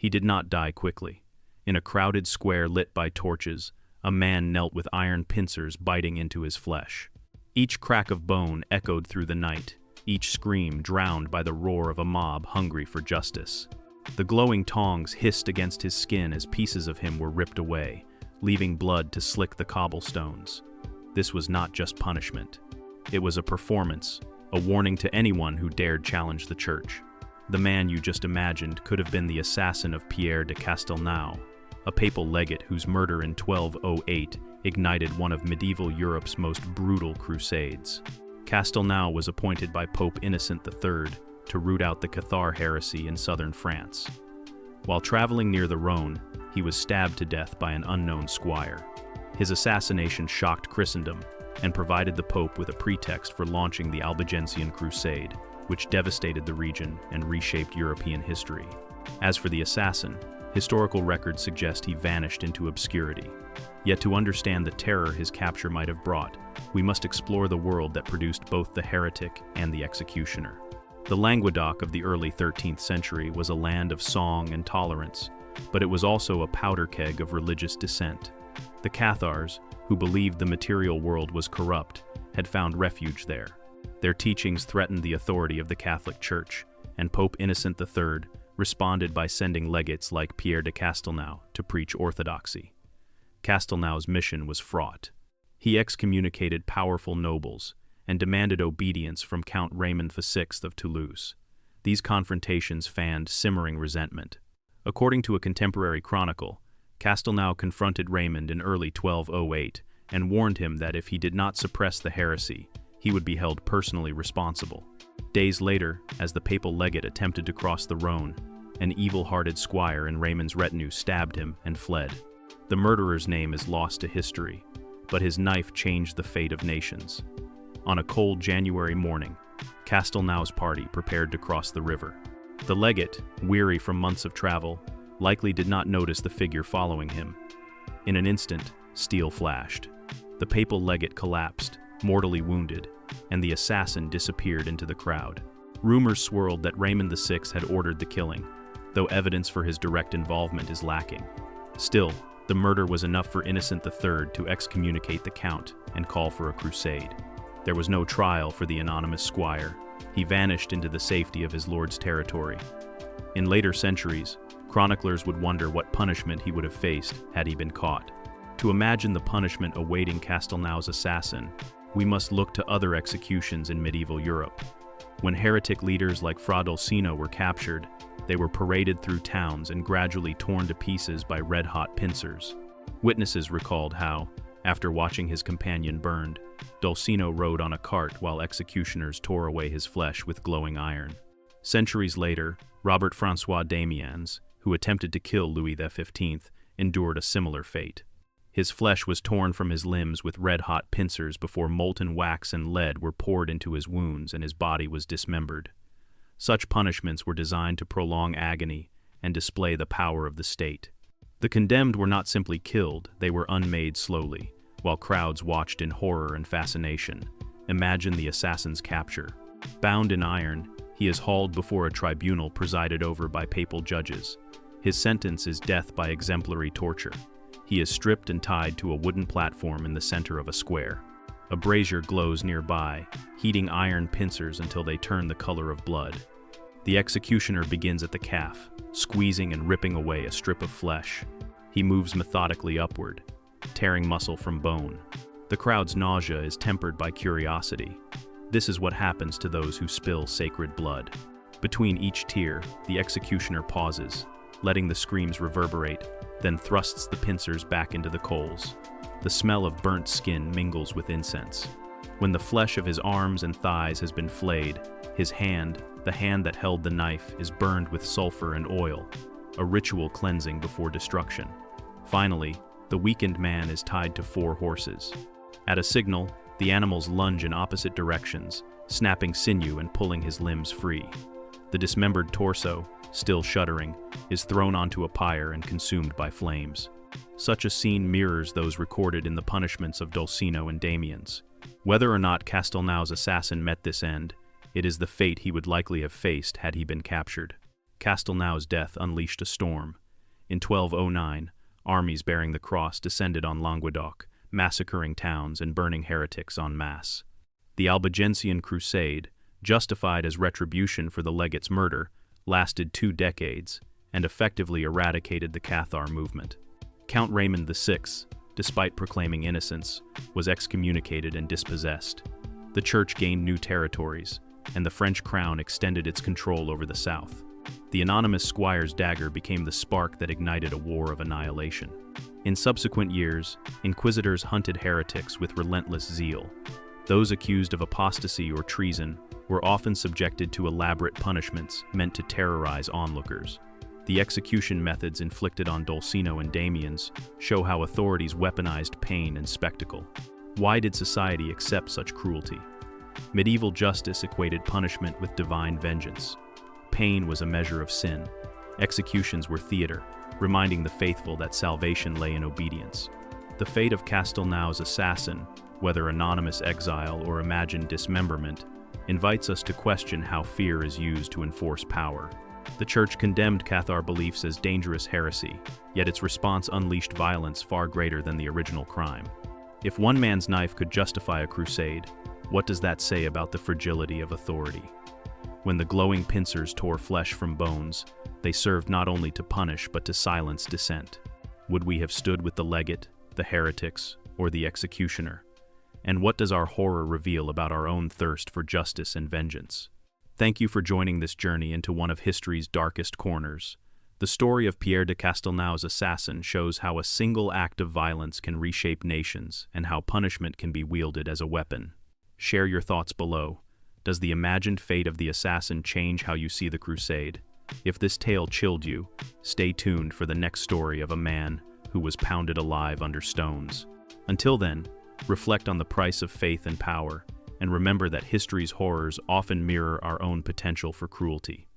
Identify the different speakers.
Speaker 1: He did not die quickly. In a crowded square lit by torches, a man knelt with iron pincers biting into his flesh. Each crack of bone echoed through the night, each scream drowned by the roar of a mob hungry for justice. The glowing tongs hissed against his skin as pieces of him were ripped away, leaving blood to slick the cobblestones. This was not just punishment. It was a performance, a warning to anyone who dared challenge the church. The man you just imagined could have been the assassin of Pierre de Castelnau, a papal legate whose murder in 1208 ignited one of medieval Europe's most brutal crusades. Castelnau was appointed by Pope Innocent III to root out the Cathar heresy in southern France. While traveling near the Rhone, he was stabbed to death by an unknown squire. His assassination shocked Christendom and provided the Pope with a pretext for launching the Albigensian Crusade, which devastated the region and reshaped European history. As for the assassin, historical records suggest he vanished into obscurity. Yet to understand the terror his capture might have brought, we must explore the world that produced both the heretic and the executioner. The Languedoc of the early 13th century was a land of song and tolerance, but it was also a powder keg of religious dissent. The Cathars, who believed the material world was corrupt, had found refuge there. Their teachings threatened the authority of the Catholic Church, and Pope Innocent III responded by sending legates like Pierre de Castelnau to preach orthodoxy. Castelnau's mission was fraught. He excommunicated powerful nobles and demanded obedience from Count Raymond VI of Toulouse. These confrontations fanned simmering resentment. According to a contemporary chronicle, Castelnau confronted Raymond in early 1208 and warned him that if he did not suppress the heresy, he would be held personally responsible. Days later, as the papal legate attempted to cross the Rhone, an evil-hearted squire in Raymond's retinue stabbed him and fled. The murderer's name is lost to history, but his knife changed the fate of nations. On a cold January morning, Castelnau's party prepared to cross the river. The legate, weary from months of travel, likely did not notice the figure following him. In an instant, steel flashed. The papal legate collapsed, mortally wounded, and the assassin disappeared into the crowd. Rumors swirled that Raymond VI had ordered the killing, though evidence for his direct involvement is lacking. Still, the murder was enough for Innocent III to excommunicate the count and call for a crusade. There was no trial for the anonymous squire. He vanished into the safety of his lord's territory. In later centuries, chroniclers would wonder what punishment he would have faced had he been caught. To imagine the punishment awaiting Castelnau's assassin, we must look to other executions in medieval Europe. When heretic leaders like Fra Dolcino were captured, they were paraded through towns and gradually torn to pieces by red-hot pincers. Witnesses recalled how, after watching his companion burned, Dolcino rode on a cart while executioners tore away his flesh with glowing iron. Centuries later, Robert François Damiens, who attempted to kill Louis XV, endured a similar fate. His flesh was torn from his limbs with red-hot pincers before molten wax and lead were poured into his wounds and his body was dismembered. Such punishments were designed to prolong agony and display the power of the state. The condemned were not simply killed, they were unmade slowly, while crowds watched in horror and fascination. Imagine the assassin's capture. Bound in iron, he is hauled before a tribunal presided over by papal judges. His sentence is death by exemplary torture. He is stripped and tied to a wooden platform in the center of a square. A brazier glows nearby, heating iron pincers until they turn the color of blood. The executioner begins at the calf, squeezing and ripping away a strip of flesh. He moves methodically upward, tearing muscle from bone. The crowd's nausea is tempered by curiosity. This is what happens to those who spill sacred blood. Between each tear, the executioner pauses, letting the screams reverberate, then thrusts the pincers back into the coals. The smell of burnt skin mingles with incense. When the flesh of his arms and thighs has been flayed, his hand, the hand that held the knife, is burned with sulfur and oil, a ritual cleansing before destruction. Finally, the weakened man is tied to 4 horses. At a signal, the animals lunge in opposite directions, snapping sinew and pulling his limbs free. The dismembered torso, still shuddering, is thrown onto a pyre and consumed by flames. Such a scene mirrors those recorded in the punishments of Dolcino and Damiens. Whether or not Castelnau's assassin met this end, it is the fate he would likely have faced had he been captured. Castelnau's death unleashed a storm. In 1209, armies bearing the cross descended on Languedoc, massacring towns and burning heretics en masse. The Albigensian Crusade, justified as retribution for the legate's murder, lasted 2 decades and effectively eradicated the Cathar movement. Count Raymond VI, despite proclaiming innocence, was excommunicated and dispossessed. The church gained new territories, and the French crown extended its control over the south. The anonymous squire's dagger became the spark that ignited a war of annihilation. In subsequent years, inquisitors hunted heretics with relentless zeal. Those accused of apostasy or treason were often subjected to elaborate punishments meant to terrorize onlookers. The execution methods inflicted on Dulcinea and Damiens show how authorities weaponized pain and spectacle. Why did society accept such cruelty? Medieval justice equated punishment with divine vengeance. Pain was a measure of sin. Executions were theater, reminding the faithful that salvation lay in obedience. The fate of Castelnau's assassin, whether anonymous exile or imagined dismemberment, invites us to question how fear is used to enforce power. The Church condemned Cathar beliefs as dangerous heresy, yet its response unleashed violence far greater than the original crime. If one man's knife could justify a crusade, what does that say about the fragility of authority? When the glowing pincers tore flesh from bones, they served not only to punish but to silence dissent. Would we have stood with the legate, the heretics, or the executioner? And what does our horror reveal about our own thirst for justice and vengeance? Thank you for joining this journey into one of history's darkest corners. The story of Pierre de Castelnau's assassin shows how a single act of violence can reshape nations and how punishment can be wielded as a weapon. Share your thoughts below. Does the imagined fate of the assassin change how you see the crusade? If this tale chilled you, stay tuned for the next story of a man who was pounded alive under stones. Until then, reflect on the price of faith and power, and remember that history's horrors often mirror our own potential for cruelty.